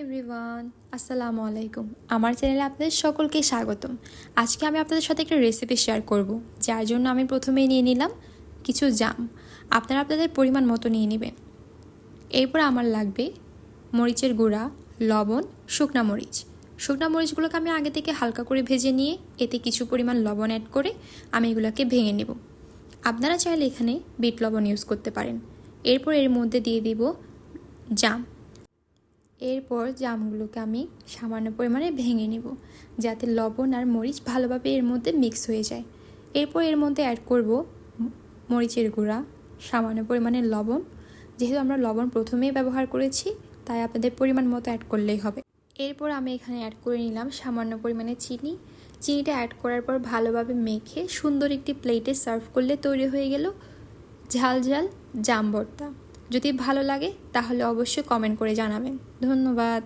Everyone, আসসালামু আলাইকুম। আমার চ্যানেলে আপনাদের সকলকে স্বাগতম। আজকে আমি আপনাদের সাথে একটা রেসিপি শেয়ার করব, যার জন্য আমি প্রথমেই নিয়ে নিলাম কিছু জাম। আপনারা আপনাদের পরিমাণ মতো নিয়ে নেবেন। এরপর আমার লাগবে মরিচের গুঁড়া, লবণ, শুকনা মরিচ। শুকনা মরিচগুলোকে আমি আগে থেকে হালকা করে ভেজে নিয়ে এতে কিছু পরিমাণ লবণ অ্যাড করে আমি এগুলোকে ভেঙে নেব। আপনারা চাইলে এখানে বিট লবণ ইউজ করতে পারেন। এরপর এর মধ্যে দিয়ে দিব জাম। এরপর জামগুলোকে আমি সামান্য পরিমাণে ভেঙে নেব, যাতে লবণ আর মরিচ ভালোভাবে এর মধ্যে মিক্স হয়ে যায়। এরপর এর মধ্যে অ্যাড করব মরিচের গুঁড়া, সামান্য পরিমাণে লবণ। যেহেতু আমরা লবণ প্রথমেই ব্যবহার করেছি, তাই আপনাদের পরিমাণ মতো অ্যাড করলেই হবে। এরপর আমি এখানে অ্যাড করে নিলাম সামান্য পরিমাণে চিনি। চিনিটা অ্যাড করার পর ভালোভাবে মেখে সুন্দর একটি প্লেটে সার্ভ করলে তৈরি হয়ে গেল ঝাল ঝাল জাম ভর্তা। যদি ভালো লাগে তাহলে অবশ্যই কমেন্ট করে জানাবেন। ধন্যবাদ।